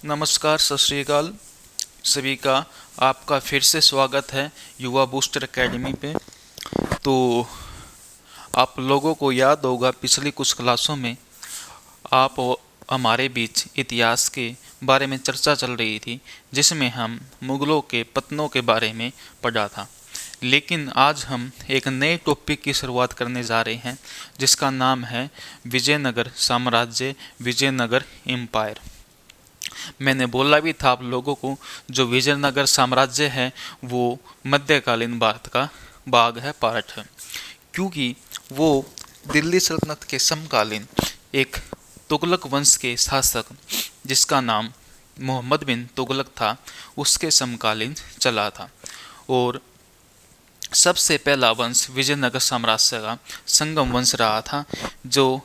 नमस्कार, सत श्री अकाल सभी का। आपका फिर से स्वागत है युवा बूस्टर एकेडमी पे। तो आप लोगों को याद होगा पिछली कुछ क्लासों में आप हमारे बीच इतिहास के बारे में चर्चा चल रही थी, जिसमें हम मुगलों के पतनों के बारे में पढ़ा था। लेकिन आज हम एक नए टॉपिक की शुरुआत करने जा रहे हैं, जिसका नाम है विजयनगर साम्राज्य, विजयनगर एम्पायर। मैंने बोला भी था आप लोगों को, जो विजयनगर साम्राज्य है वो मध्यकालीन भारत का भाग है, पार्ट है, क्योंकि वो दिल्ली सल्तनत के समकालीन एक तुगलक वंश के शासक, जिसका नाम मोहम्मद बिन तुगलक था, उसके समकालीन चला था। और सबसे पहला वंश विजयनगर साम्राज्य का संगम वंश रहा था, जो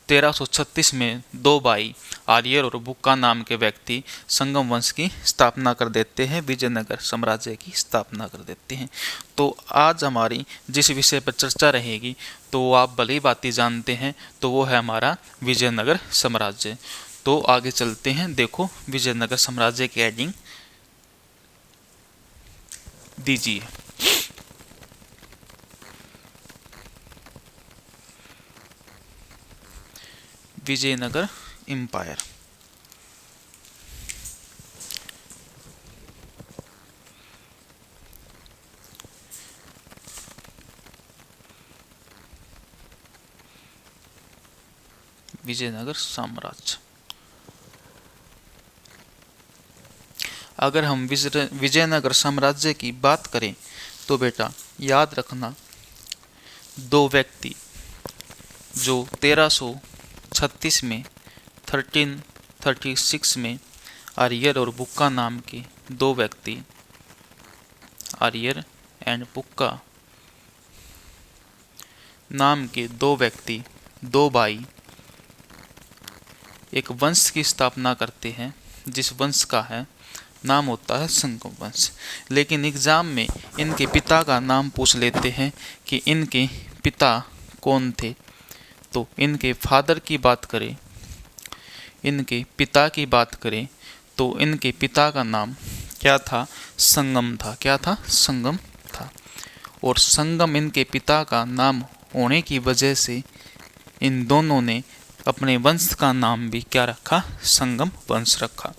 1336 में दो भाई आर्यर और बुक्का नाम के व्यक्ति संगम वंश की स्थापना कर देते हैं, विजयनगर साम्राज्य की स्थापना कर देते हैं। तो आज हमारी जिस विषय पर चर्चा रहेगी तो आप भली भांति जानते हैं, तो वो है हमारा विजयनगर साम्राज्य। तो आगे चलते हैं। देखो, विजयनगर साम्राज्य की हेडिंग दीजिए। विजयनगर एम्पायर। विजयनगर साम्राज्य। अगर हम विजयनगर साम्राज्य की बात करें तो बेटा याद रखना, दो व्यक्ति जो 1336 में 1336 में आर्यर और बुक्का नाम के दो व्यक्ति, आर्यर एंड बुक्का नाम के दो व्यक्ति, दो भाई एक वंश की स्थापना करते हैं, जिस वंश का है नाम होता है संगम वंश। लेकिन एग्जाम में इनके पिता का नाम पूछ लेते हैं कि इनके पिता कौन थे। तो इनके फादर की बात करें, इनके पिता की बात करें तो इनके पिता का नाम क्या था? संगम था। क्या था? संगम था। और संगम इनके पिता का नाम होने की वजह से इन दोनों ने अपने वंश का नाम भी क्या रखा? संगम वंश रखा।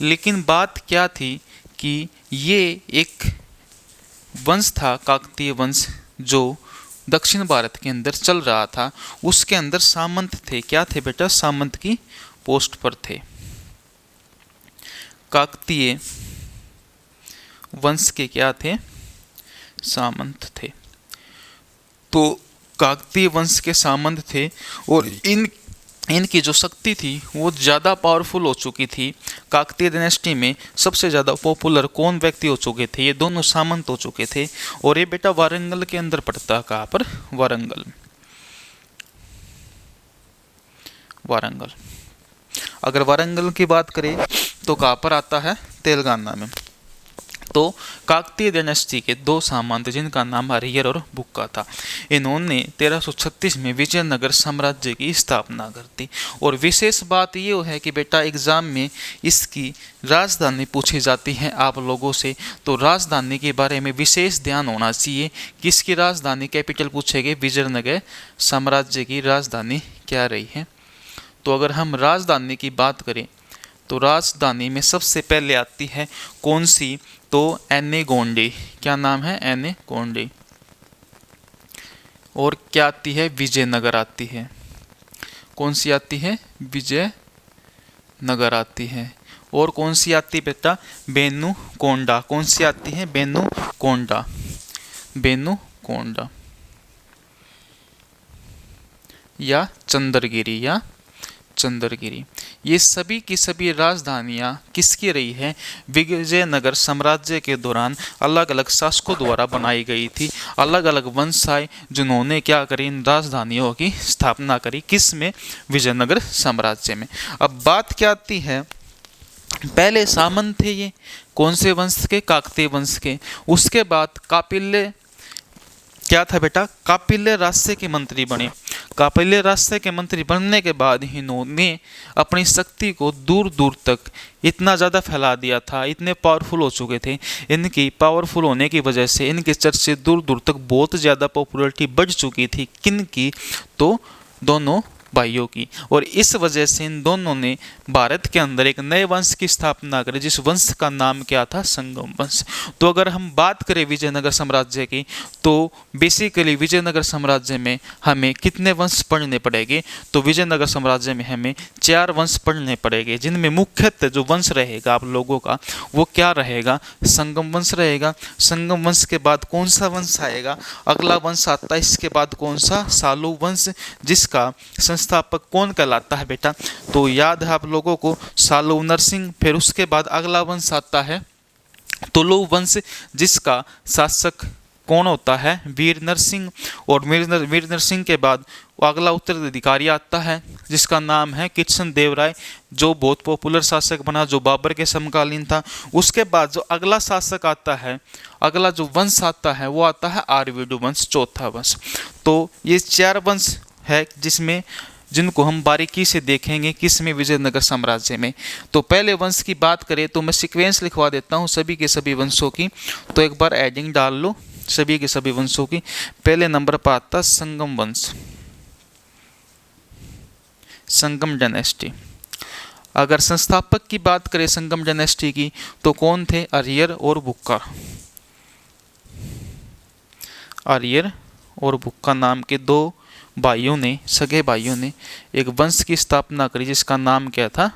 लेकिन बात क्या थी कि ये एक वंश था, काकतीय वंश, जो दक्षिण भारत के अंदर चल रहा था। उसके अंदर सामंत थे। क्या थे बेटा? सामंत की पोस्ट पर थे। काकतीय वंश के क्या थे? सामंत थे। तो काकतीय वंश के सामंत थे और इनकी जो शक्ति थी वो ज़्यादा पावरफुल हो चुकी थी। काकतीय डायनेस्टी में सबसे ज़्यादा पॉपुलर कौन व्यक्ति हो चुके थे? ये दोनों सामंत हो चुके थे। और ये बेटा वारंगल के अंदर पड़ता है। कहाँ पर? वारंगल। वारंगल। अगर वारंगल की बात करें तो कहाँ पर आता है? तेलंगाना में। तो काकतीय डायनेस्टी के दो सामंत, जिनका नाम आर्यर और बुक्का था, इन्होंने 1336 में विजयनगर साम्राज्य की स्थापना कर दी। और विशेष बात ये है कि बेटा एग्जाम में इसकी राजधानी पूछी जाती है आप लोगों से, तो राजधानी के बारे में विशेष ध्यान होना चाहिए। किसकी राजधानी, कैपिटल पूछेंगे? विजयनगर साम्राज्य की राजधानी क्या रही है? तो अगर हम राजधानी की बात करें तो राजधानी में सबसे पहले आती है कौन सी? तो एनेगोंडी। क्या नाम है? एनेगोंडी। और क्या आती है? विजयनगर आती है। कौन सी आती है? विजयनगर आती है। और कौन सी आती है बेटा? बेनुकोंडा। कौन सी आती है? बेनुकोंडा। बेनुकोंडा या चंद्रगिरी, या चंद्रगिरी। ये सभी की सभी राजधानियाँ किसकी रही है? विजयनगर साम्राज्य के दौरान अलग अलग शासकों द्वारा बनाई गई थी। अलग अलग वंश आए जिन्होंने क्या करी? इन राजधानियों की स्थापना करी। किस में? विजयनगर साम्राज्य में। अब बात क्या आती है, पहले सामंत थे ये, कौन से वंश के? काकतीय वंश के। उसके बाद कापिल्य क्या था बेटा? कापिल्य राज्य के मंत्री बने। कापिले राष्ट्र के मंत्री बनने के बाद इन्होंने अपनी शक्ति को दूर दूर तक इतना ज़्यादा फैला दिया था, इतने पावरफुल हो चुके थे। इनकी पावरफुल होने की वजह से इनके चर्चे दूर दूर तक बहुत ज़्यादा पॉपुलैरिटी बढ़ चुकी थी। किन की? तो दोनों भाइयों की। और इस वजह से इन दोनों ने भारत के अंदर एक नए वंश की स्थापना करी, जिस वंश का नाम क्या था? संगम वंश। तो अगर हम बात करें विजयनगर साम्राज्य की, तो बेसिकली विजयनगर साम्राज्य में हमें कितने वंश पढ़ने पड़ेंगे? तो विजयनगर साम्राज्य में हमें 4 वंश पढ़ने पड़ेंगे, जिनमें मुख्यतः जो वंश रहेगा आप लोगों का वो क्या रहेगा? संगम वंश रहेगा। संगम वंश के बाद कौन सा वंश आएगा? अगला वंश आता है इसके बाद कौन सा? सालू वंश, जिसका संस्थापक कौन कहलाता है बेटा? तो याद है आप लोगों को, सालू नरसिंह। फिर उसके बाद अगला वंश आता है तुलु वंश, जिसका शासक कौन होता है? वीर नरसिंह। और वीर नरसिंह के बाद अगला उत्तराधिकारी आता है जिसका नाम है कृष्ण देव राय, जो बहुत पॉपुलर शासक बना, जो बाबर के समकालीन था। उसके बाद जो अगला शासक आता है, अगला जो वंश आता है वो आता है आरवीडु वंश, चौथा वंश। तो ये 4 वंश है जिनको हम बारीकी से देखेंगे किसमें? विजयनगर साम्राज्य में। तो पहले वंश की बात करें तो मैं सीक्वेंस लिखवा देता हूँ सभी के सभी वंशों की, तो एक बार एडिंग डाल लो सभी के सभी वंशों की। पहले नंबर पर आता संगम वंश, संगम डायनेस्टी। अगर संस्थापक की बात करें संगम डायनेस्टी की, तो कौन थे? आर्यर और बुक्का। आर्यर और बुक्का नाम के 2 भाइयों ने, सगे भाइयों ने एक वंश की स्थापना करी, जिसका नाम क्या था?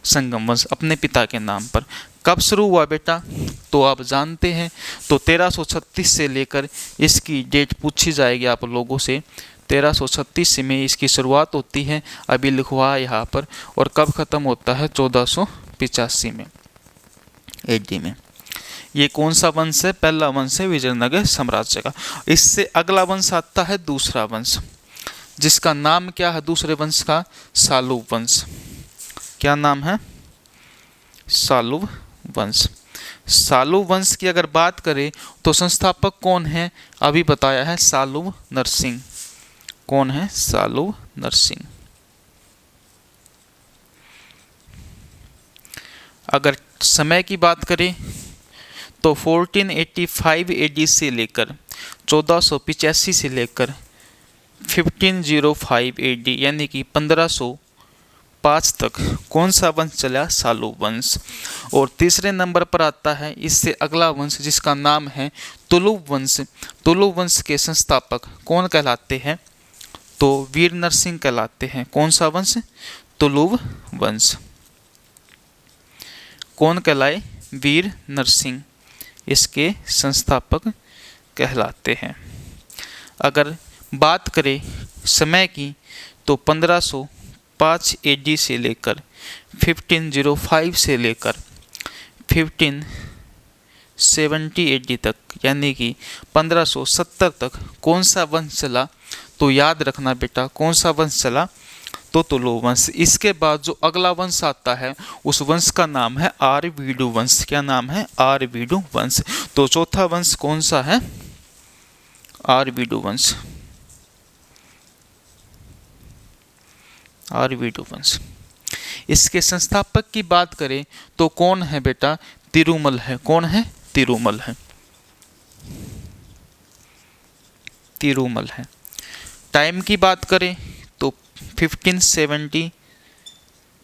संगम वंश, अपने पिता के नाम पर। कब शुरू हुआ बेटा? तो आप जानते हैं, तो 1336 से लेकर, इसकी डेट पूछी जाएगी आप लोगों से, 1336 में इसकी शुरुआत होती है, अभी लिखवा यहाँ पर। और कब ख़त्म होता है? 1485 में एडी में। ये कौन सा वंश है? पहला वंश है विजयनगर साम्राज्य का। इससे अगला वंश आता है दूसरा वंश, जिसका नाम क्या है दूसरे वंश का? सालू वंश। क्या नाम है? सालू वंश। सालू वंश की अगर बात करें तो संस्थापक कौन है? अभी बताया है, सालू नरसिंह। कौन है? सालू नरसिंह। अगर समय की बात करें तो 1485 एडी से लेकर 1485 से लेकर 1505 एडी यानी कि 1505 तक कौन सा वंश चला? सालू वंश। और तीसरे नंबर पर आता है इससे अगला वंश, जिसका नाम है तुलु वंश। तुलु वंश के संस्थापक कौन कहलाते हैं? तो वीर नरसिंह कहलाते हैं। कौन सा वंश? तुलु वंश। कौन कहलाए? वीर नरसिंह इसके संस्थापक कहलाते हैं। अगर बात करें समय की तो 1505 एडी से लेकर 1505 से लेकर 1570 एडी तक यानी कि 1570 तक कौन सा वंश चला? तो याद रखना बेटा, कौन सा वंश चला? तो तुलु वंश। इसके बाद जो अगला वंश आता है उस वंश का नाम है आरवीडु वंश। क्या नाम है? आरवीडु वंश। तो चौथा वंश कौन सा है? आरवीडु वंश। आरवीडु वंश। इसके संस्थापक की बात करें तो कौन है बेटा? तिरुमल है। कौन है? तिरुमल है। तिरुमल है। टाइम की बात करें तो 1570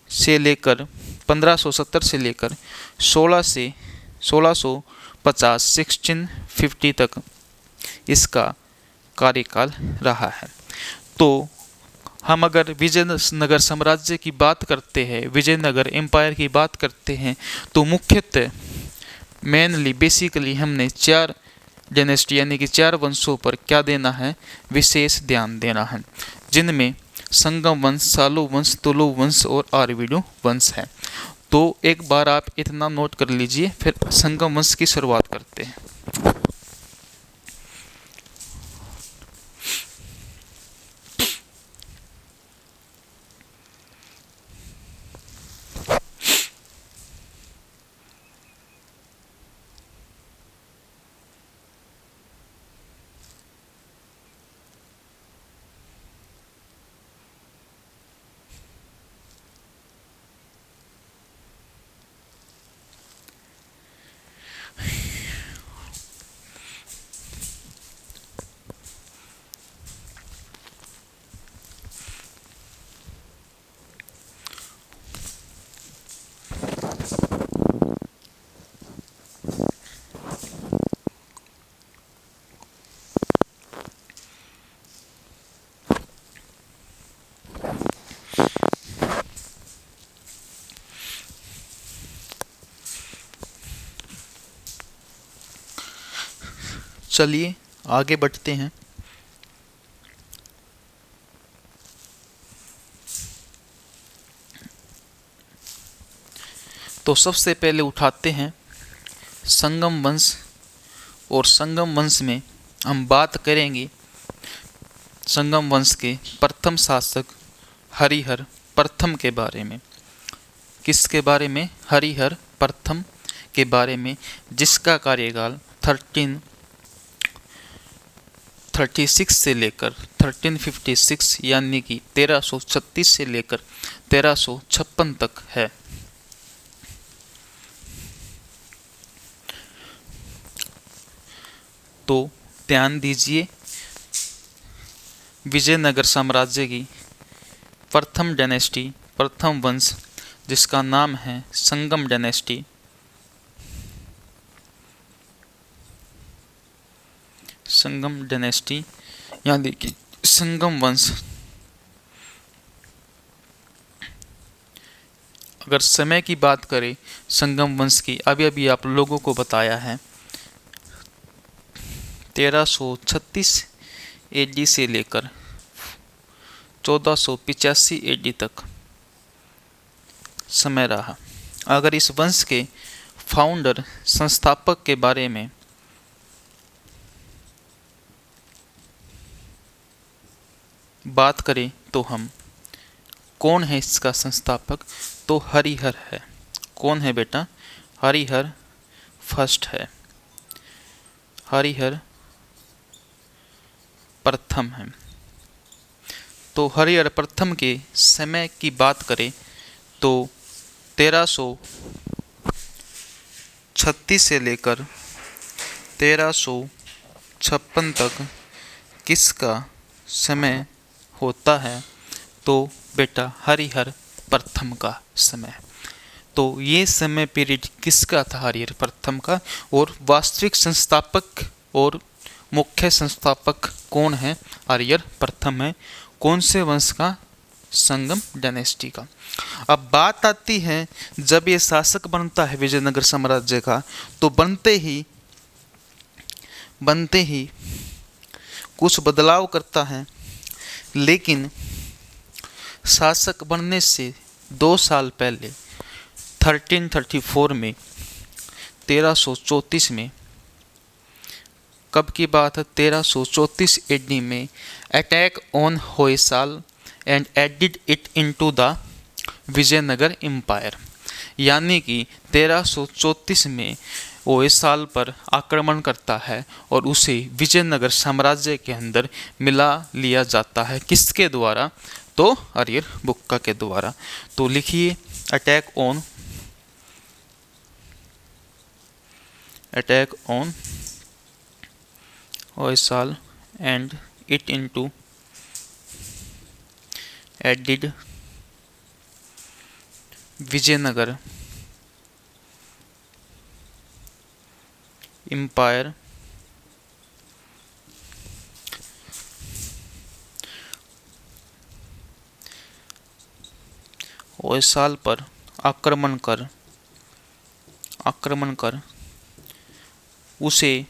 से लेकर 1570 से लेकर 1650 1650 तक इसका कार्यकाल रहा है। तो हम अगर विजयनगर साम्राज्य की बात करते हैं, विजयनगर एम्पायर की बात करते हैं, तो मुख्यतः मेनली बेसिकली हमने 4 डायनेस्टी यानी कि 4 वंशों पर क्या देना है? विशेष ध्यान देना है, जिनमें संगम वंश, सालू वंश, तुलु वंश और आरवीडु वंश है। तो एक बार आप इतना नोट कर लीजिए, फिर संगम वंश की शुरुआत करते हैं। चलिए आगे बढ़ते हैं। तो सबसे पहले उठाते हैं संगम वंश, और संगम वंश में हम बात करेंगे संगम वंश के प्रथम शासक हरिहर प्रथम के बारे में। किसके बारे में? हरिहर प्रथम के बारे में, जिसका कार्यकाल 1336 से लेकर 1356 यानी कि 1336 से लेकर 1356 तक है। तो ध्यान दीजिए, विजयनगर साम्राज्य की प्रथम डायनेस्टी, प्रथम वंश, जिसका नाम है संगम डायनेस्टी, संगम डायनेस्टी यानी कि संगम वंश। अगर समय की बात करें संगम वंश की, अभी अभी आप लोगों को बताया है 1336 एडी से लेकर 1485 एडी तक समय रहा। अगर इस वंश के फाउंडर, संस्थापक के बारे में बात करें तो हम, कौन है इसका संस्थापक? तो हरिहर है। कौन है बेटा? हरिहर फर्स्ट है, हरिहर प्रथम है। तो हरिहर प्रथम के समय की बात करें तो 1336 से लेकर 1356 तक किसका समय होता है? तो बेटा हरिहर प्रथम का समय। तो ये समय पीरियड किसका था? हरिहर प्रथम का। और वास्तविक संस्थापक और मुख्य संस्थापक कौन है? हरिहर प्रथम है। कौन से वंश का? संगम डायनेस्टी का। अब बात आती है, जब ये शासक बनता है विजयनगर साम्राज्य का, तो बनते ही कुछ बदलाव करता है, लेकिन शासक बनने से 2 साल पहले 1334 में 1334 में, कब की बात है? 1334 एडी में attack on Hoysala and added it into the Vijayanagara empire, यानी कि 1334 में होयसाल पर आक्रमण करता है और उसे विजयनगर साम्राज्य के अंदर मिला लिया जाता है। किसके द्वारा? तो हरिहर बुक्का के द्वारा। तो लिखिए, attack on Hoysala and it into added Vijayanagara empire Hoysala पर आक्रमण कर उसे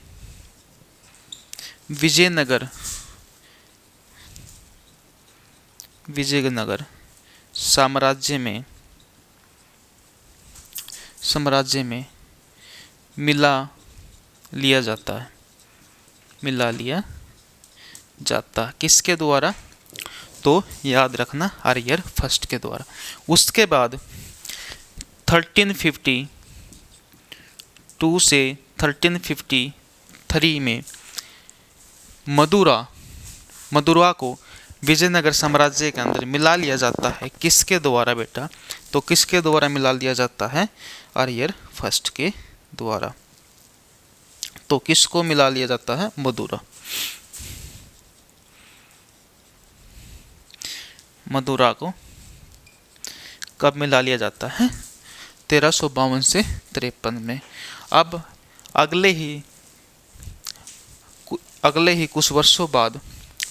विजयनगर साम्राज्य में मिला लिया जाता। किसके द्वारा? तो याद रखना, हरिहर फर्स्ट के द्वारा। उसके बाद 1352 से 1353 में मदुरा को विजयनगर साम्राज्य के अंदर मिला लिया जाता है। किसके द्वारा बेटा? तो किसके द्वारा मिला लिया जाता है? हरिहर फर्स्ट के द्वारा। तो किसको मिला लिया जाता है? मदुरा को कब मिला लिया जाता है? 1352 से 53 में। अब अगले ही कुछ वर्षों बाद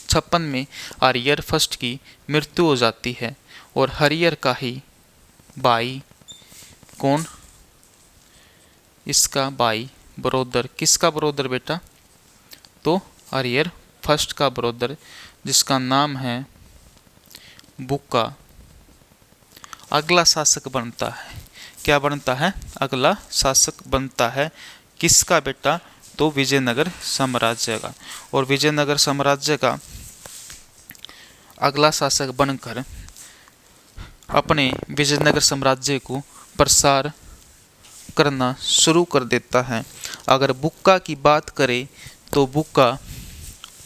56 में हरिहर फर्स्ट की मृत्यु हो जाती है और हरिहर का ही भाई, कौन? इसका भाई, ब्रोदर। किसका ब्रोदर बेटा? तो अरियर फर्स्ट का ब्रदर जिसका नाम है बुक्का अगला शासक बनता है। क्या बनता है? अगला शासक बनता है। किसका बेटा? तो विजयनगर साम्राज्य का। और विजयनगर साम्राज्य का अगला शासक बनकर अपने विजयनगर साम्राज्य को प्रसार करना शुरू कर देता है। अगर बुक्का की बात करें तो बुक्का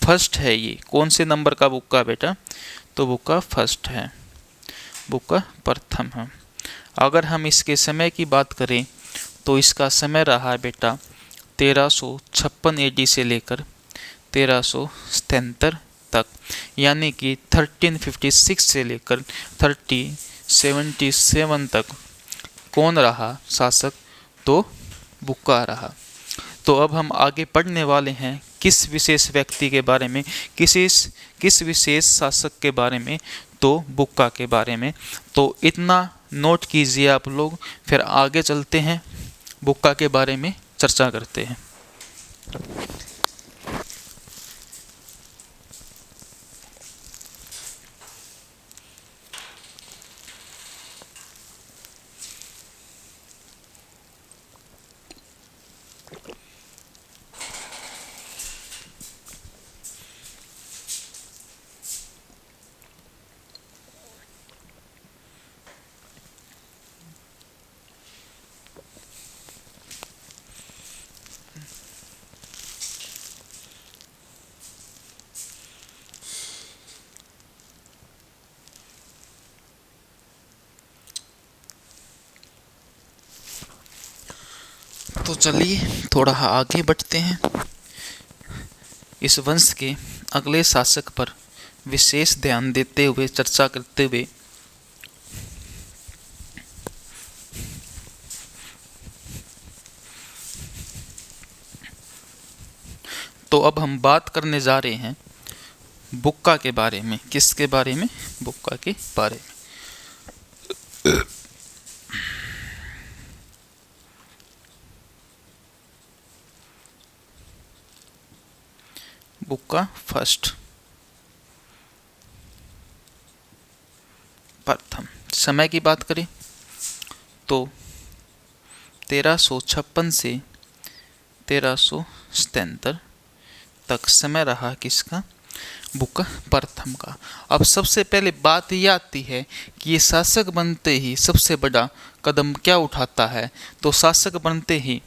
फर्स्ट है। ये कौन से नंबर का बुक्का बेटा? तो बुक्का फर्स्ट है, बुक्का प्रथम है। अगर हम इसके समय की बात करें तो इसका समय रहा है बेटा 1356 एडी से लेकर 1377 तक, यानी कि 1356 से लेकर 1377 तक कौन रहा शासक? तो बुक्का रहा। तो अब हम आगे पढ़ने वाले हैं किस विशेष व्यक्ति के बारे में, किस विशेष शासक के बारे में? तो बुक्का के बारे में। तो इतना नोट कीजिए आप लोग, फिर आगे चलते हैं, बुक्का के बारे में चर्चा करते हैं। तो चलिए थोड़ा आगे बढ़ते हैं। इस वंश के अगले शासक पर विशेष ध्यान देते हुए, चर्चा करते हुए तो अब हम बात करने जा रहे हैं बुक्का के बारे में। किसके बारे में? बुक्का के बारे में। बुक्का फर्स्ट, प्रथम। समय की बात करें तो 1356 से 1377 तक समय रहा किसका? बुक्का प्रथम का। अब सबसे पहले बात यह आती है कि ये शासक बनते ही सबसे बड़ा कदम क्या उठाता है? तो शासक बनते ही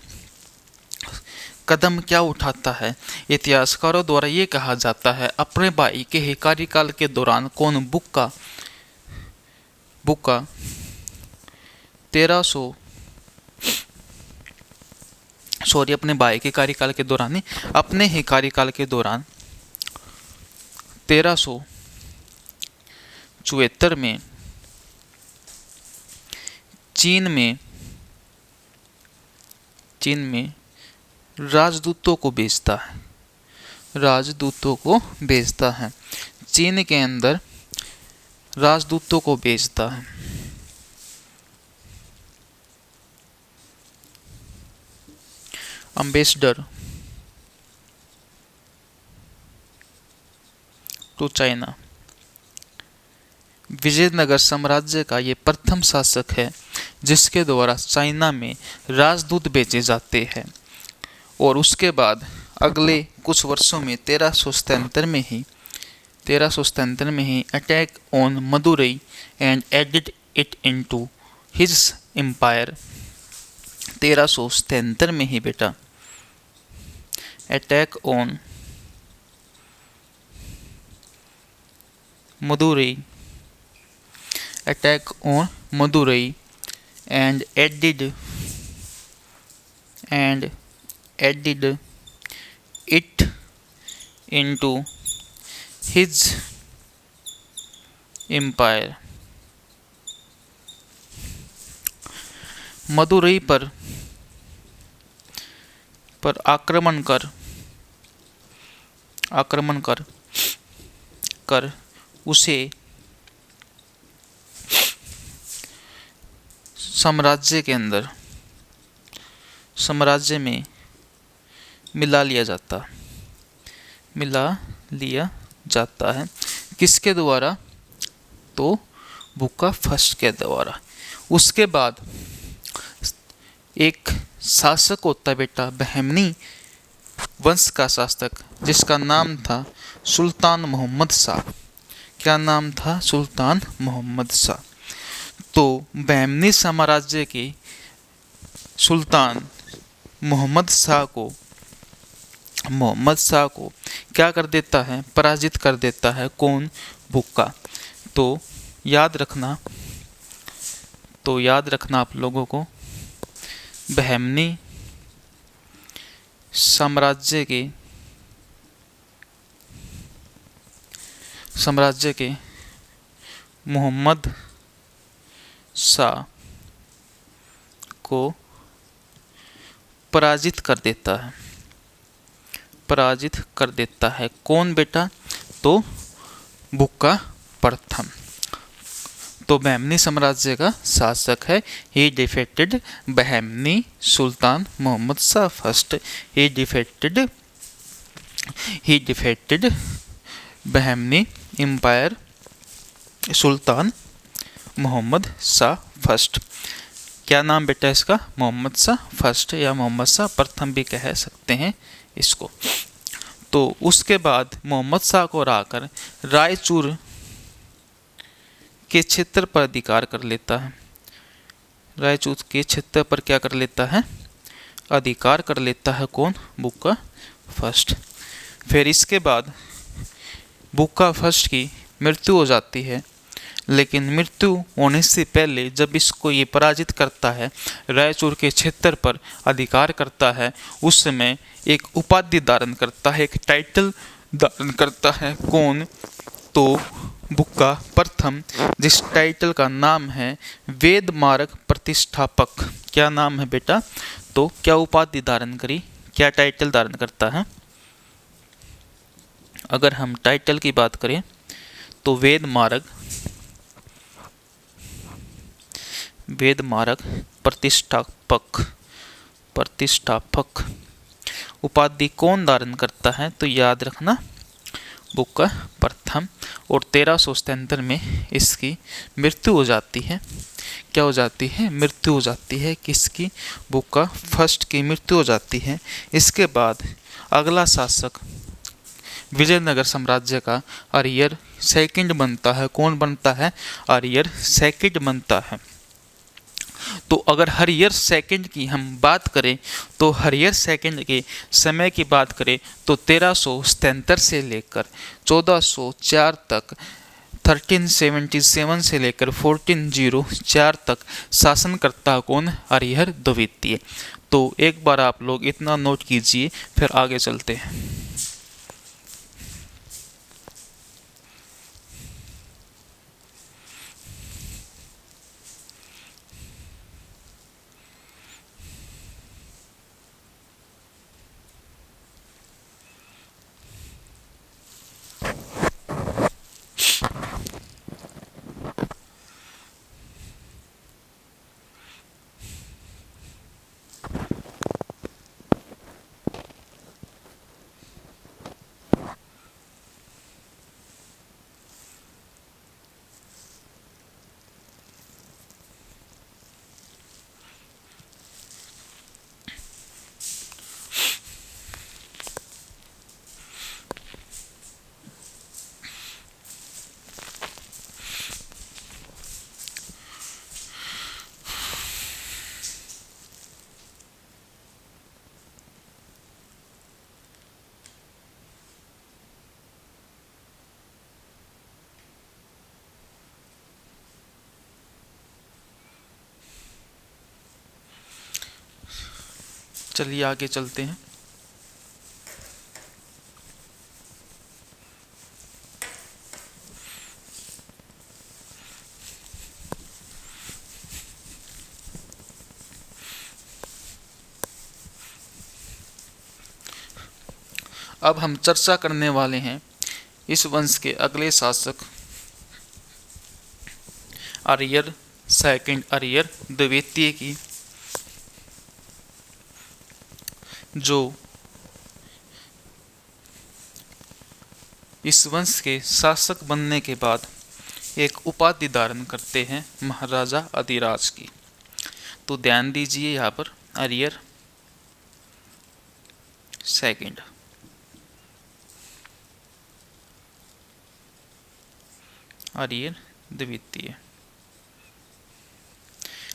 कदम क्या उठाता है? इतिहासकारों द्वारा ये कहा जाता है अपने भाई के ही कार्यकाल के दौरान कौन? बुक्का 1300 अपने भाई के कार्यकाल के दौरान ही, अपने ही कार्यकाल के दौरान 1374 में चीन में राजदूतों को भेजता है। राजदूतों को भेजता है, चीन के अंदर राजदूतों को भेजता है। Ambassador to China. विजयनगर साम्राज्य का ये प्रथम शासक है जिसके द्वारा चाइना में राजदूत भेजे जाते हैं। और उसके बाद अगले कुछ वर्षों में 1377 में ही attack on Madurai and added it into his empire. 1377 में ही बेटा attack on Madurai and added it into his empire। Madurai पर आक्रमण कर उसे साम्राज्य में मिला लिया जाता। मिला लिया जाता है। किसके द्वारा? तो बुक्का फर्स्ट के द्वारा। उसके बाद एक शासक होता है बेटा, बहमनी वंश का शासक, जिसका नाम था सुल्तान मोहम्मद शाह। क्या नाम था? सुल्तान मोहम्मद शाह। तो बहमनी साम्राज्य के सुल्तान मोहम्मद शाह को क्या कर देता है? पराजित कर देता है। कौन? बुक्का। तो याद रखना आप लोगों को, बहमनी साम्राज्य के मोहम्मद शाह को पराजित कर देता है। कौन बेटा? तो बुक्का प्रथम। तो बहमनी साम्राज्य का शासक है। ही डिफेटेड बहमनी सुल्तान मोहम्मद शाह फर्स्ट। ही डिफेटेड बहमनी एम्पायर सुल्तान मोहम्मद शाह फर्स्ट। क्या नाम बेटा इसका? मोहम्मद शाह फर्स्ट या मोहम्मद शाह प्रथम भी कह सकते हैं इसको। तो उसके बाद मोहम्मद शाह को हराकर रायचूर के क्षेत्र पर अधिकार कर लेता है। रायचूर के क्षेत्र पर क्या कर लेता है? अधिकार कर लेता है। कौन? बुक्का फर्स्ट। फिर इसके बाद बुक्का फर्स्ट की मृत्यु हो जाती है। लेकिन मृत्यु होने से पहले जब इसको ये पराजित करता है, रायचूर के क्षेत्र पर अधिकार करता है, उस समय एक उपाधि धारण करता है, एक टाइटल धारण करता है। कौन? तो बुक्का प्रथम, जिस टाइटल का नाम है वेद मार्ग प्रतिष्ठापक। क्या नाम है बेटा? तो क्या उपाधि धारण करी? क्या टाइटल धारण करता है? अगर हम टाइटल की बात करें तो वेद मार्ग प्रतिष्ठापक उपाधि कौन धारण करता है? तो याद रखना, बुक्का प्रथम। और 1377 में इसकी मृत्यु हो जाती है। क्या हो जाती है? मृत्यु हो जाती है। किसकी? बुक्का फर्स्ट की मृत्यु हो जाती है। इसके बाद अगला शासक विजयनगर साम्राज्य का अरियर सेकंड बनता है। कौन बनता है? अरियर सेकंड बनता है। तो अगर हरियर सेकंड की हम बात करें तो हरियर सेकंड के समय की बात करें तो 1377 से लेकर 1404 तक, 1377 से लेकर 1404 तक शासन करता कौन? हरिहर द्वितीय। तो एक बार आप लोग इतना नोट कीजिए, फिर आगे चलते हैं। चलिए आगे चलते हैं। अब हम चर्चा करने वाले हैं इस वंश के अगले शासक अरियर सेकंड, अरियर द्वितीय की, जो इस वंश के शासक बनने के बाद एक उपाधि धारण करते हैं महाराजा अधिराज की। तो ध्यान दीजिए यहाँ पर अरियर सेकंड, अरियर द्वितीय।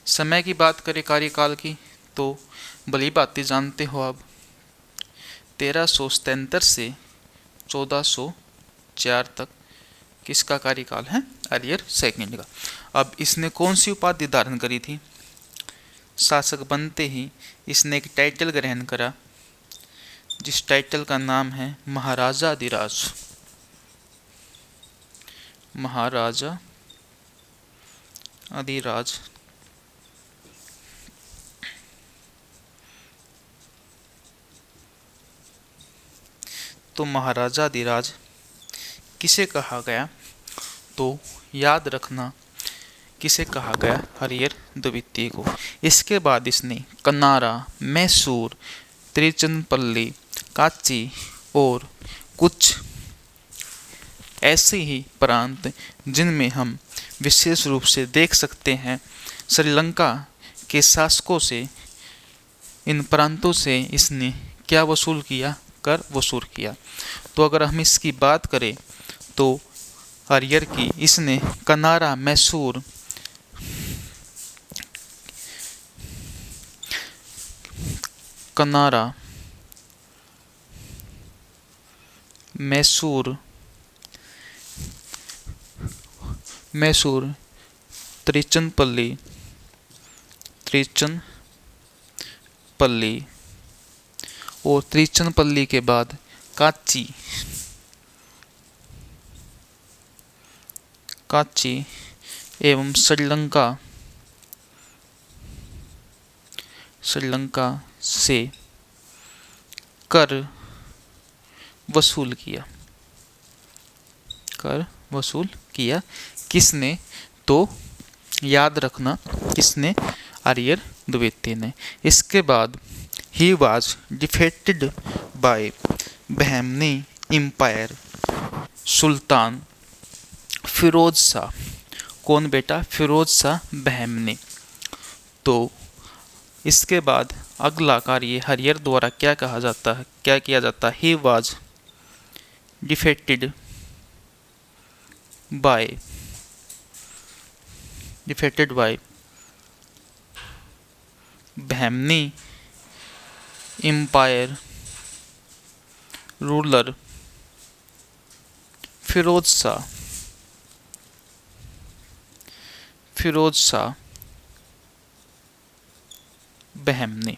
समय की बात करें कार्यकाल की तो भली भांति जानते हो आप 1377 से 1404 तक किसका कार्यकाल है? अरियर सेकंड का। अब इसने कौन सी उपाधि धारण करी थी? शासक बनते ही इसने एक टाइटल ग्रहण करा जिस टाइटल का नाम है महाराजा अधिराज। महाराजा अधिराज। तो महाराजा अधिराज किसे कहा गया? तो याद रखना किसे कहा गया? अरियर द्वितीय को। इसके बाद इसने कनारा, मैसूर, तिरुचिरापल्ली, कांची और कुछ ऐसे ही प्रांत जिनमें हम विशेष रूप से देख सकते हैं श्रीलंका के शासकों से, इन प्रांतों से इसने क्या वसूल किया? कर वसूल किया। तो अगर हम इसकी बात करें तो अरियर की, इसने कनारा, मैसूर, कनारा, मैसूर, तिरुचिरापल्ली और तिरुचिरापल्ली के बाद कांची एवं श्रीलंका से कर वसूल किया। किसने? तो याद रखना किसने? अरियर द्वितीय ने। इसके बाद ही was defeated by Bahmani empire, सुल्तान फिरोज शाह। कौन बेटा? फिरोज शाह बहमनी। तो इसके बाद अगला कार्य अरियर द्वारा क्या कहा जाता है, क्या किया जाता है? He was defeated by Bahmani empire ruler Firoz Shah Bahmani.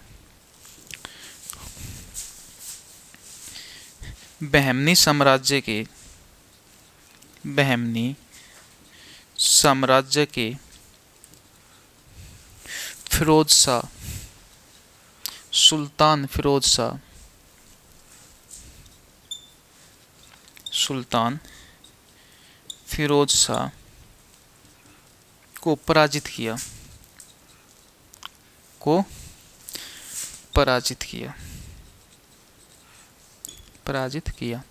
Bahmani साम्राज्य के फिरोज शाह, सुल्तान फिरोज शाह को पराजित किया।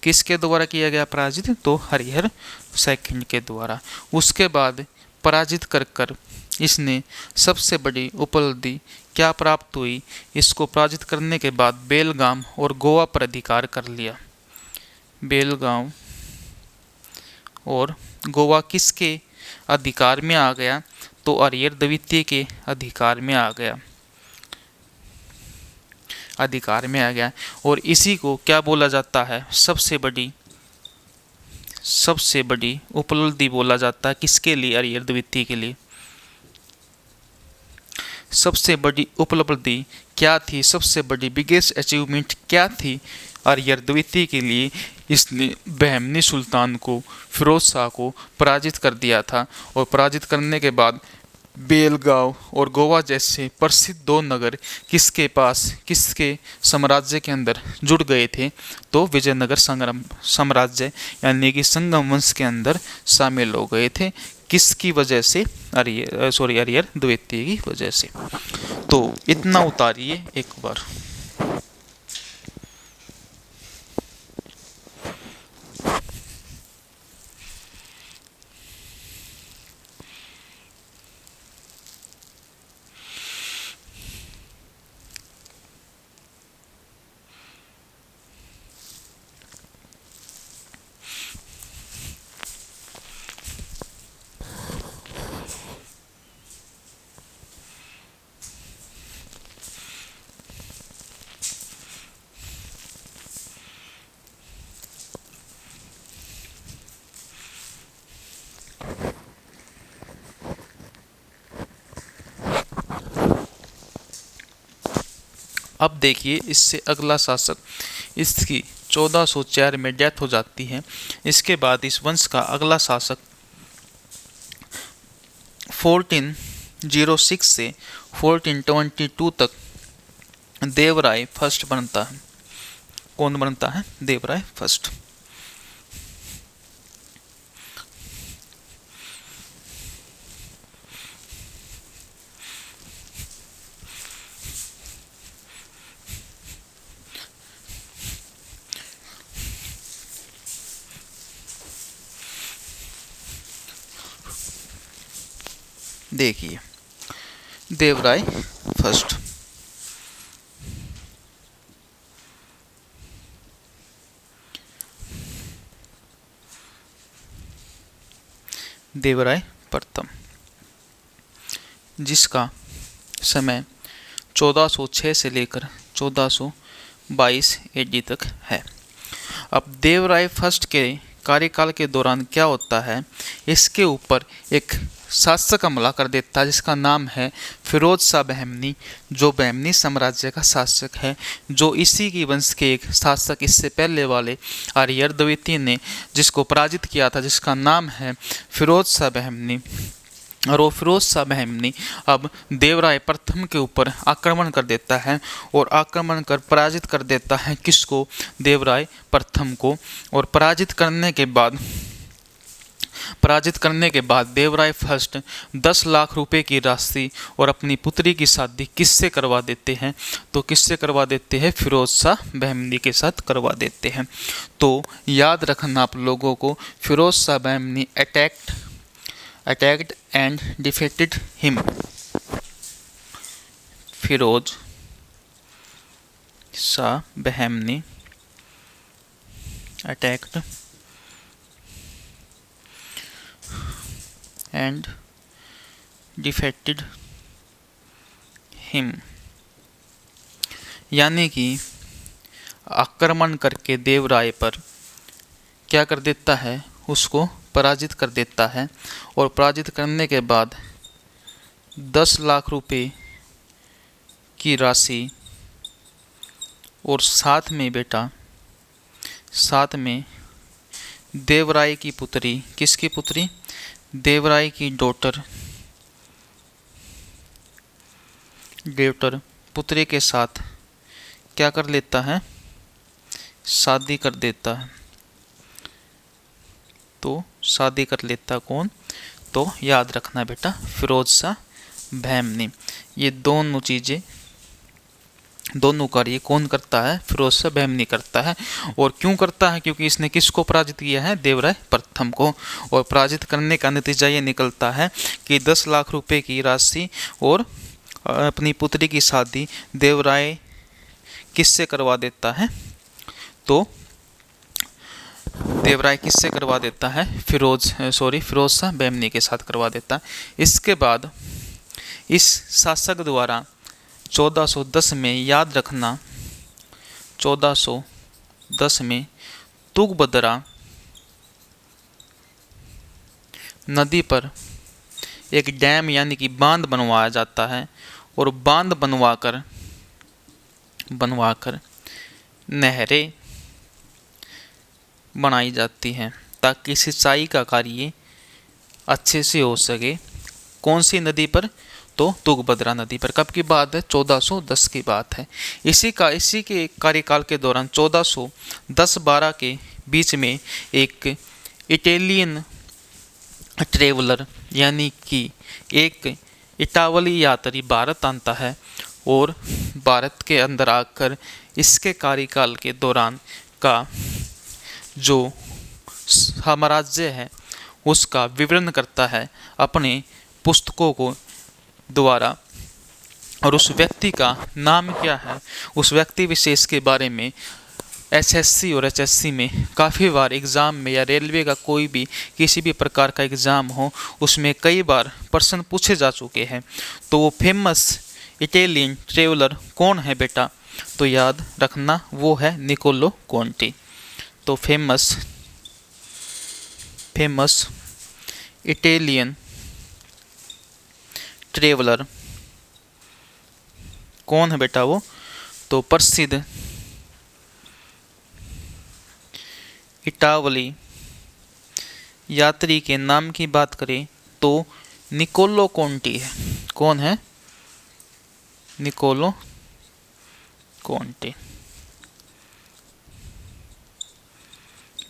किसके द्वारा किया गया पराजित? तो अरियर सेकंड के द्वारा। उसके बाद पराजित कर इसने सबसे बड़ी उपलब्धि क्या प्राप्त हुई? इसको पराजित करने के बाद बेलगाम और गोवा पर अधिकार कर लिया। बेलगाम और गोवा किसके अधिकार में आ गया? तो अरियर द्वितीय के अधिकार में आ गया। और इसी को क्या बोला जाता है? सबसे बड़ी उपलब्धि बोला जाता है। किसके लिए? अरियर द्वितीय के लिए। सबसे बड़ी उपलब्धि क्या थी? सबसे बड़ी बिगेस्ट अचीवमेंट क्या थी अरियर द्वितीय के लिए? इसने बहमनी सुल्तान को, फिरोज शाह को पराजित कर दिया था। और पराजित करने के बाद बेलगांव और गोवा जैसे प्रसिद्ध दो नगर किसके साम्राज्य के अंदर जुड़ गए थे? तो विजयनगर साम्राज्य यानी कि संगम वंश के अंदर शामिल हो गए थे। किसकी वजह से? अरियर द्वितीय की वजह से। तो इतना उतारिए एक बार। अब देखिए इससे अगला शासक, इसकी 1404 में डेथ हो जाती है। इसके बाद इस वंश का अगला शासक 1406 से 1422 तक देवराय फर्स्ट बनता है। कौन बनता है? देवराय फर्स्ट। देखिए देवराय फर्स्ट। देवराय प्रथम, जिसका समय 1406 से लेकर 1422 एडी तक है। अब देवराय फर्स्ट के कार्यकाल के दौरान क्या होता है, इसके ऊपर एक शासक हमला कर देता है जिसका नाम है फिरोज शाह बहमनी, जो बहमनी साम्राज्य का शासक है, जो इसी की वंश के एक शासक इससे पहले वाले आर्यर द्वितीय ने जिसको पराजित किया था, जिसका नाम है फिरोज शाह बहमनी। और वो फिरोज शाह बहमनी अब देवराय प्रथम के ऊपर आक्रमण कर देता है और आक्रमण कर पराजित कर देता है किसको? देवराय प्रथम को। और पराजित करने के बाद देवराय फर्स्ट 10 लाख रुपए की राशि और अपनी पुत्री की शादी किससे करवा देते हैं? तो किससे करवा देते हैं? फिरोज शाह बहमनी के साथ करवा देते हैं। तो याद रखना आप लोगों को, Firoz Shah Bahmani attacked and defeated him. Firoz Shah Bahmani attacked and defeated him, यानी कि आक्रमण करके देवराय पर क्या कर देता है? उसको पराजित कर देता है। और पराजित करने के बाद 10 लाख रुपए की राशि और साथ में देवराय की पुत्री, किसकी पुत्री? देवराय की डॉटर पुत्री के साथ क्या कर लेता है? शादी कर देता है। तो शादी कर लेता कौन? तो याद रखना बेटा, फिरोज शाह बहमनी। ये दोनों कार्य कौन करता है? फिरोज शाह बहमनी करता है। और क्यों करता है? क्योंकि इसने किसको पराजित किया है? देवराय प्रथम को। और पराजित करने का नतीजा ये निकलता है कि 10 लाख रुपए की राशि और अपनी पुत्री की शादी देवराय किससे करवा देता है? तो देवराय किससे करवा देता है? फिरोज शाह बहमनी के साथ करवा देता है। इसके बाद इस शासक द्वारा 1410 में, याद रखना 1410 में तुंगभद्रा नदी पर एक डैम यानी कि बांध बनवाया जाता है। और बांध बनवाकर नहरें बनाई जाती हैं ताकि सिंचाई का कार्य अच्छे से हो सके। कौन सी नदी पर? तो तुंगभद्रा नदी पर। कब की बात है? 1410 की बात है। इसी के कार्यकाल के दौरान 1410-12 के बीच में एक इटालियन ट्रेवलर यानी कि एक इटावली यात्री भारत आता है और भारत के अंदर आकर इसके कार्यकाल के दौरान का जो साम्राज्य है उसका विवरण करता है अपने पुस्तकों को द्वारा। और उस व्यक्ति का नाम क्या है? उस व्यक्ति विशेष के बारे में एसएससी और एचएससी में काफ़ी बार एग्ज़ाम में, या रेलवे का कोई भी किसी भी प्रकार का एग्ज़ाम हो उसमें कई बार प्रश्न पूछे जा चुके हैं। तो वो फेमस इटालियन ट्रेवलर कौन है बेटा? तो याद रखना वो है निकोलो कोंटी। तो फेमस इटालियन ट्रेवलर कौन है बेटा? वो तो प्रसिद्ध इटावली यात्री के नाम की बात करें तो निकोलो कोंटी है। कौन है? Niccolo Conti.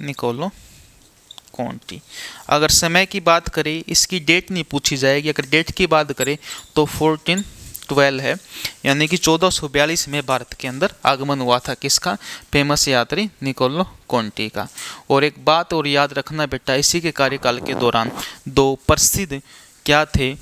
Niccolo Conti. अगर समय की बात करें, इसकी डेट नहीं पूछी जाएगी। अगर डेट की बात करें तो 1412 है, यानी कि 1442 में भारत के अंदर आगमन हुआ था। किसका? फेमस यात्री निकोलो कोंटी का। और एक बात और याद रखना बेटा, इसी के कार्यकाल के दौरान दो प्रसिद्ध क्या थे?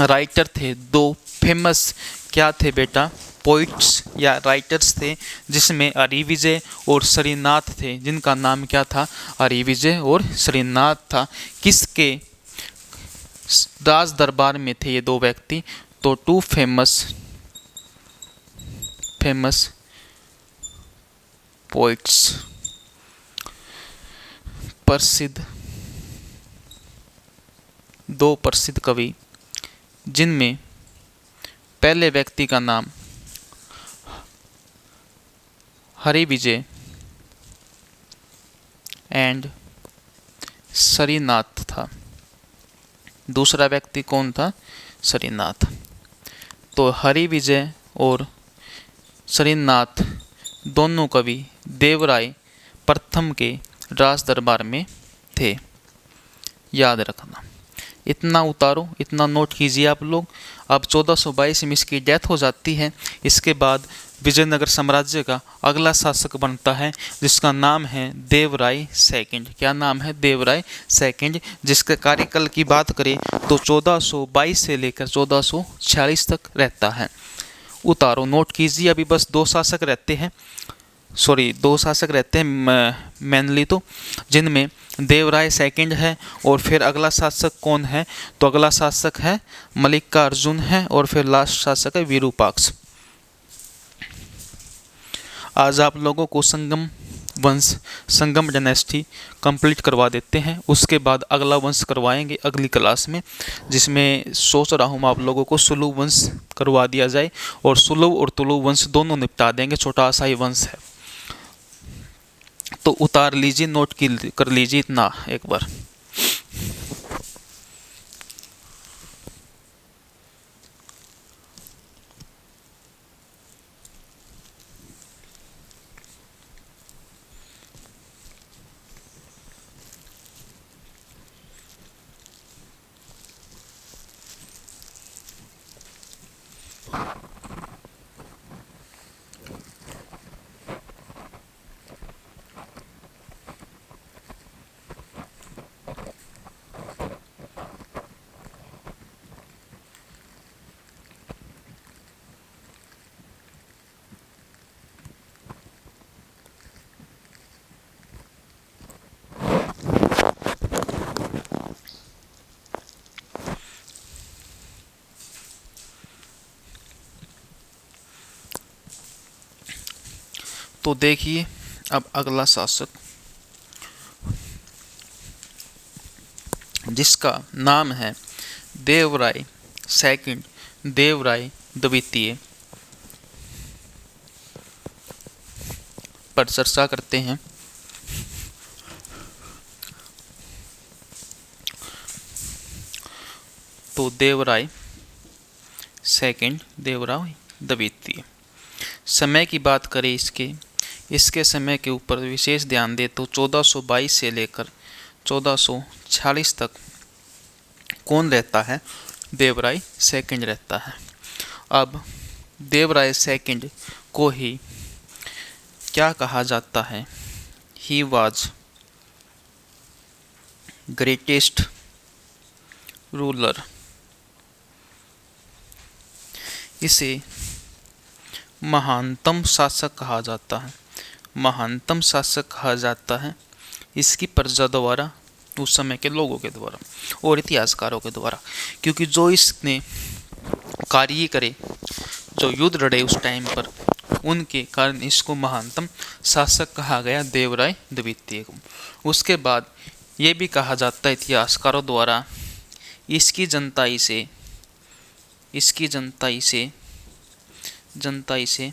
राइटर थे। दो फेमस क्या थे बेटा? पोइट्स या राइटर्स थे, जिसमें हरिविजय और श्रीनाथ थे, जिनका नाम क्या था? हरिविजय और श्रीनाथ था। किसके राज दरबार में थे ये दो व्यक्ति? तो टू फेमस पोइट्स, प्रसिद्ध दो प्रसिद्ध कवि, जिनमें पहले व्यक्ति का नाम हरिविजय एंड श्रीनाथ था। दूसरा व्यक्ति कौन था? श्रीनाथ। तो हरिविजय और श्रीनाथ दोनों कवि देवराय प्रथम के राज दरबार में थे। याद रखना, इतना उतारो, इतना नोट कीजिए आप लोग। अब 1422 में इसकी डेथ हो जाती है। इसके बाद विजयनगर साम्राज्य का अगला शासक बनता है, जिसका नाम है देवराय सेकंड। क्या नाम है? देवराय सेकंड, जिसके कार्यकाल की बात करें तो 1422 से लेकर 1446 तक रहता है। उतारो, नोट कीजिए। अभी बस दो शासक रहते हैं मेनली, तो जिनमें देवराय सेकंड है। और फिर अगला शासक कौन है? तो अगला शासक है मल्लिकार्जुन है, और फिर लास्ट शासक है विरूपाक्ष। आज आप लोगों को संगम वंश, संगम डायनेस्टी कंप्लीट करवा देते हैं। उसके बाद अगला वंश करवाएंगे अगली क्लास में, जिसमें सोच रहा हूँ आप लोगों को सुलु वंश करवा दिया जाए, और सुलु और तुलु वंश दोनों निपटा देंगे। छोटा सा ही वंश है, तो उतार लीजिए, नोट कर लीजिए इतना एक बार। तो देखिए, अब अगला शासक, जिसका नाम है देवराय सेकंड, देवराय द्वितीय, पर चर्चा करते हैं। तो देवराय सेकंड, देवराय द्वितीय। समय की बात करें इसके समय के ऊपर विशेष ध्यान दे तो 1422 से लेकर 1446 तक कौन रहता है? देवराय सेकंड रहता है। अब देवराय सेकंड को ही क्या कहा जाता है? He was greatest ruler. इसे महानतम शासक कहा जाता है। महानतम शासक कहा जाता है इसकी प्रजा द्वारा, उस समय के लोगों के द्वारा और इतिहासकारों के द्वारा, क्योंकि जो इसने कार्य करे, जो युद्ध लड़े उस टाइम पर, उनके कारण इसको महानतम शासक कहा गया, देवराय द्वितीय को। उसके बाद ये भी कहा जाता है इतिहासकारों द्वारा, इसकी जनताई से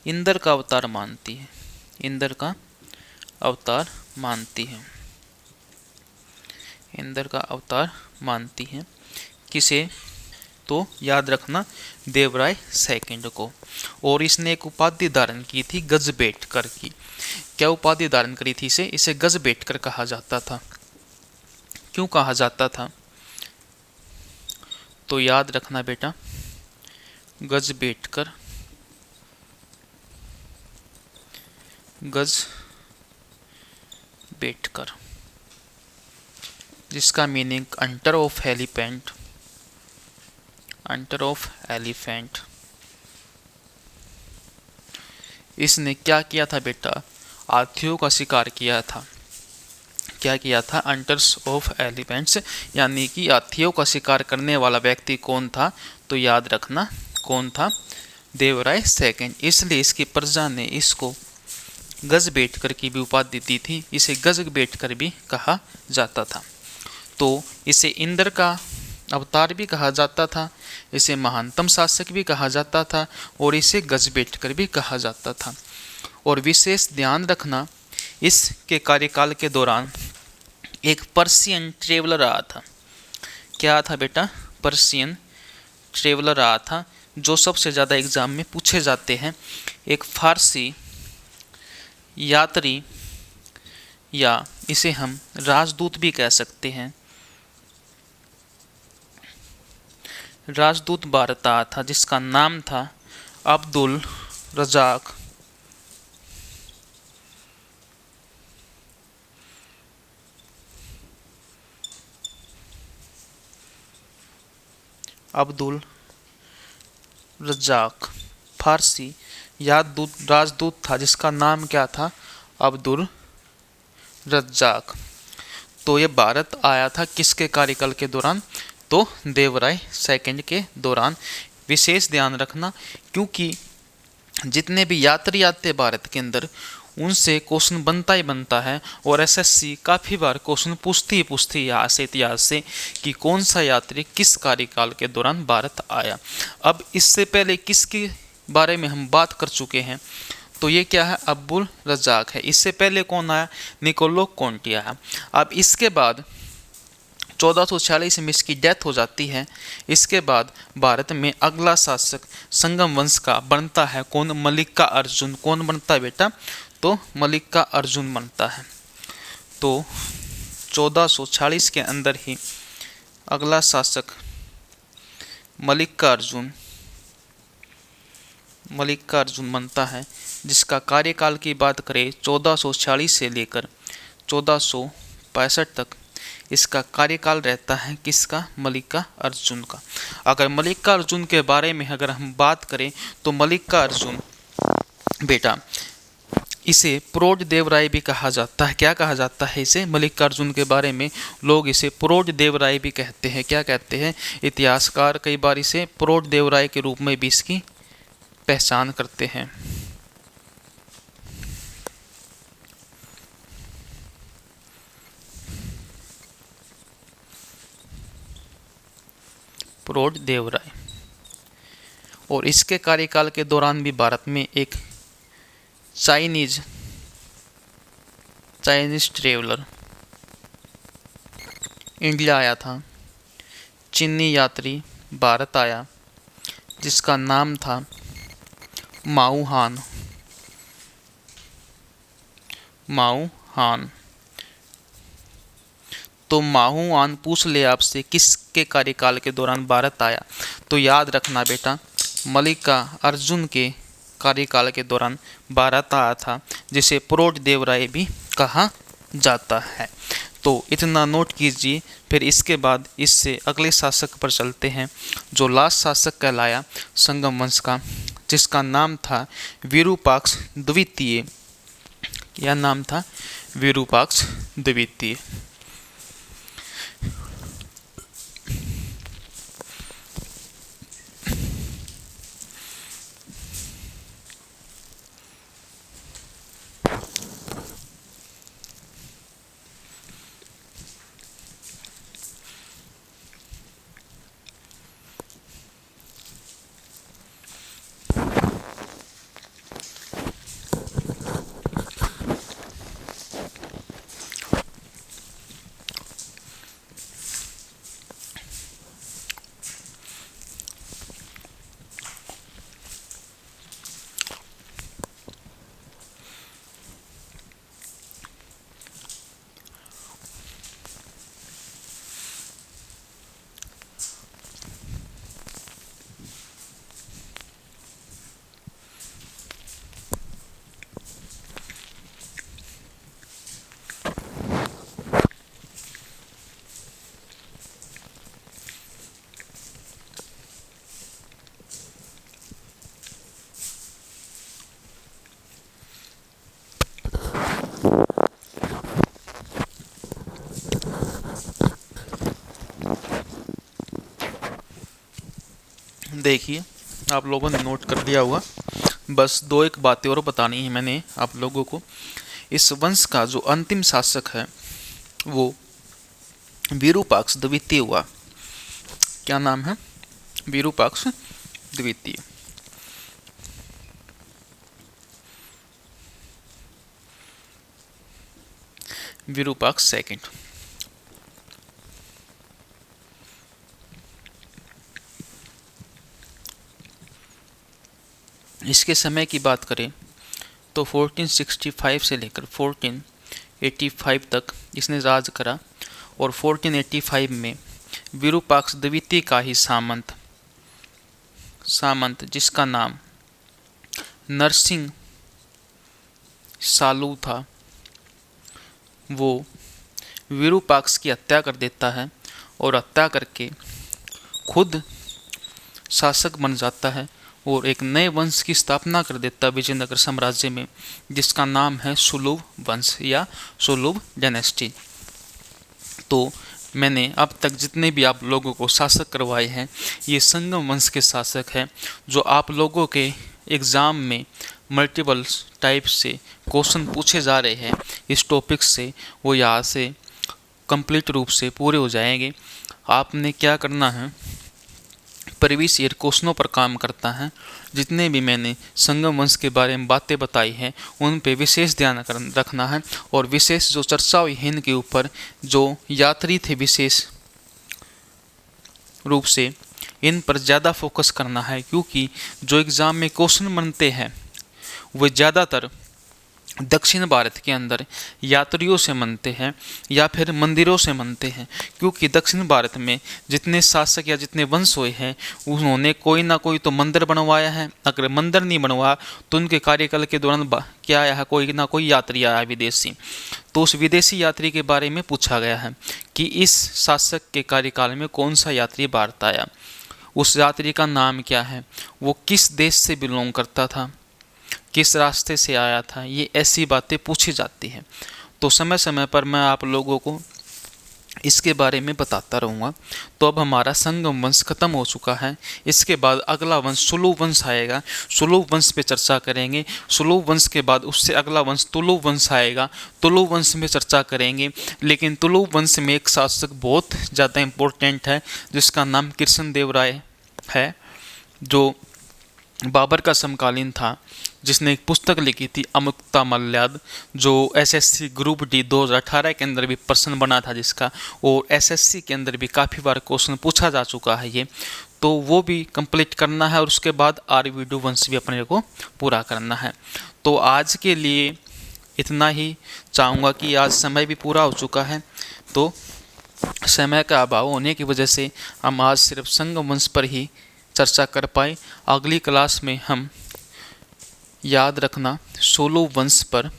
इंद्र का अवतार मानती है, इंद्र का अवतार मानती है, इंद्र का अवतार मानती है। किसे? तो याद रखना देवराय सेकंड को। और इसने एक उपाधि धारण की थी गजबेटकर की। क्या उपाधि धारण करी थी इसे? इसे गजबेटकर कहा जाता था। क्यों कहा जाता था? तो याद रखना बेटा, गजबेटकर, गजबेटकर, जिसका meaning hunter of elephant, hunter of elephant. इसने क्या किया था बेटा? हाथियों का शिकार किया था। क्या किया था? अंटर्स ऑफ एलिफेंट्स, यानी कि हाथियों का शिकार करने वाला व्यक्ति कौन था? तो याद रखना कौन था? देवराय सेकंड। इसलिए इसकी प्रजा ने इसको गजबेटकर की भी उपाधि दी थी। इसे गजबेटकर भी कहा जाता था। तो इसे इंद्र का अवतार भी कहा जाता था, इसे महानतम शासक भी कहा जाता था, और इसे गजबेटकर भी कहा जाता था। और विशेष ध्यान रखना, इसके कार्यकाल के दौरान एक पर्शियन ट्रेवलर आया था। क्या था बेटा? पर्शियन ट्रेवलर आया था, जो सबसे ज़्यादा एग्जाम में पूछे जाते हैं। एक फारसी यात्री, या इसे हम राजदूत भी कह सकते हैं, राजदूत भारत आया था, जिसका नाम था अब्दुल रजाक, अब्दुल रजाक फारसी राजदूत था, जिसका नाम क्या था? अब्दुल रज्जाक। तो ये भारत आया था किसके कार्यकाल के दौरान? तो देवराय सेकंड के दौरान। विशेष ध्यान रखना, क्योंकि जितने भी यात्री आते भारत के अंदर, उनसे क्वेश्चन बनता ही बनता है, और एसएससी काफ़ी बार क्वेश्चन पूछती है यहाँ से, इतिहास से, कि कौन सा यात्री किस कार्यकाल के दौरान भारत आया। अब इससे पहले किसके बारे में हम बात कर चुके हैं? तो ये क्या है? अब्दुल रज्जाक है। इससे पहले कौन आया? निकोलो कॉन्टी आया। अब इसके बाद 1446 में इसकी डेथ हो जाती है। इसके बाद भारत में अगला शासक संगम वंश का बनता है कौन? मल्लिका अर्जुन। कौन बनता है बेटा? तो मल्लिका अर्जुन बनता है। तो 1446 के अंदर ही अगला शासक मल्लिका अर्जुन बनता है, जिसका कार्यकाल की बात करें 1446 से लेकर 1465 तक इसका कार्यकाल रहता है। किसका? मल्लिका अर्जुन का। अगर मल्लिका अर्जुन के बारे में अगर हम बात करें, तो मल्लिका अर्जुन बेटा, इसे प्रोढ़ देवराय भी कहा जाता है। क्या कहा जाता है इसे? मल्लिका अर्जुन के बारे में लोग इसे प्रोढ़ देवराय भी कहते हैं। क्या कहते हैं? इतिहासकार कई बार इसे प्रोढ़ देवराय के रूप में भी इसकी पहचान करते हैं। प्रोढ़ देवराय। और इसके कार्यकाल के दौरान भी भारत में एक चाइनीज ट्रेवलर इंडिया आया था। चीनी यात्री भारत आया, जिसका नाम था माऊ हान। तो माऊ हान पूछ ले आपसे किसके कार्यकाल के दौरान भारत आया? तो याद रखना बेटा, मल्लिका अर्जुन के कार्यकाल के दौरान भारत आया था, जिसे प्रोढ़ देवराय भी कहा जाता है। तो इतना नोट कीजिए। फिर इसके बाद इससे अगले शासक पर चलते हैं, जो लास्ट शासक कहलाया संगम वंश का, जिसका नाम था विरूपाक्ष द्वितीय। यह नाम था विरूपाक्ष द्वितीय। देखिए, आप लोगों ने नोट कर लिया होगा, बस दो एक बातें और बतानी है मैंने आप लोगों को। इस वंश का जो अंतिम शासक है वो विरूपाक्ष द्वितीय हुआ। क्या नाम है? विरूपाक्ष द्वितीय। विरूपाक्ष सेकंड। इसके समय की बात करें तो 1465 से लेकर 1485 तक इसने राज करा, और 1485 में विरूपाक्ष द्वितीय का ही सामंत जिसका नाम नरसिंह सालू था, वो विरूपाक्ष की हत्या कर देता है और हत्या करके खुद शासक बन जाता है और एक नए वंश की स्थापना कर देता है विजयनगर साम्राज्य में, जिसका नाम है सुलुभ वंश या सुलुभ डायनेस्टी। तो मैंने अब तक जितने भी आप लोगों को शासक करवाए हैं ये संगम वंश के शासक हैं, जो आप लोगों के एग्ज़ाम में मल्टीपल टाइप से क्वेश्चन पूछे जा रहे हैं इस टॉपिक से, वो यहाँ से कंप्लीट रूप से पूरे हो जाएंगे। आपने क्या करना है, प्रीवियस ईयर क्वेश्चनों पर काम करता है। जितने भी मैंने संगम वंश के बारे में बातें बताई हैं उन पे विशेष ध्यान रखना है, और विशेष जो चर्चा हुई है इनके ऊपर, जो यात्री थे विशेष रूप से इन पर ज़्यादा फोकस करना है, क्योंकि जो एग्ज़ाम में क्वेश्चन बनते हैं वो ज़्यादातर दक्षिण भारत के अंदर यात्रियों से बनते हैं या फिर मंदिरों से बनते हैं, क्योंकि दक्षिण भारत में जितने शासक या जितने वंश हुए हैं उन्होंने कोई ना कोई तो मंदिर बनवाया है। अगर मंदिर नहीं बनवाया तो उनके कार्यकाल के दौरान क्या आया है, कोई ना कोई यात्री आया विदेशी। तो उस विदेशी यात्री के बारे में पूछा गया है कि इस शासक के कार्यकाल में कौन सा यात्री भारत आया, उस यात्री का नाम क्या है, वो किस देश से बिलोंग करता था, किस रास्ते से आया था, ये ऐसी बातें पूछी जाती हैं। तो समय समय पर मैं आप लोगों को इसके बारे में बताता रहूँगा। तो अब हमारा संगम वंश खत्म हो चुका है। इसके बाद अगला वंश सुलुभ वंश आएगा, सुलुभ वंश पे चर्चा करेंगे। सुलुभ वंश के बाद उससे अगला वंश तुलुभ वंश आएगा, तुलुभ वंश में चर्चा करेंगे। लेकिन तुलुभ वंश में एक शासक बहुत ज़्यादा इम्पोर्टेंट है जिसका नाम कृष्णदेव राय है, जो बाबर का समकालीन था, जिसने एक पुस्तक लिखी थी अमुक्तमाल्याद, जो एसएससी ग्रुप डी 2018 के अंदर भी प्रश्न बना था जिसका, और एसएससी के अंदर भी काफ़ी बार क्वेश्चन पूछा जा चुका है ये, तो वो भी कंप्लीट करना है। और उसके बाद आर्यवीडु वंश भी अपने को पूरा करना है। तो आज के लिए इतना ही चाहूँगा कि आज समय भी पूरा हो चुका है, तो समय का अभाव होने की वजह से हम आज सिर्फ संगम वंश पर ही चर्चा कर पाए। अगली क्लास में हम याद रखना सुलुभ वंश पर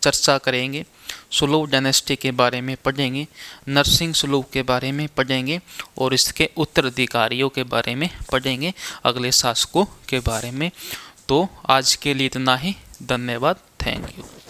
चर्चा करेंगे, सुलुभ डायनेस्टी के बारे में पढ़ेंगे, नरसिंह सुलुभ के बारे में पढ़ेंगे और इसके उत्तराधिकारियों के बारे में पढ़ेंगे, अगले शासकों के बारे में। तो आज के लिए इतना ही। धन्यवाद। Thank you.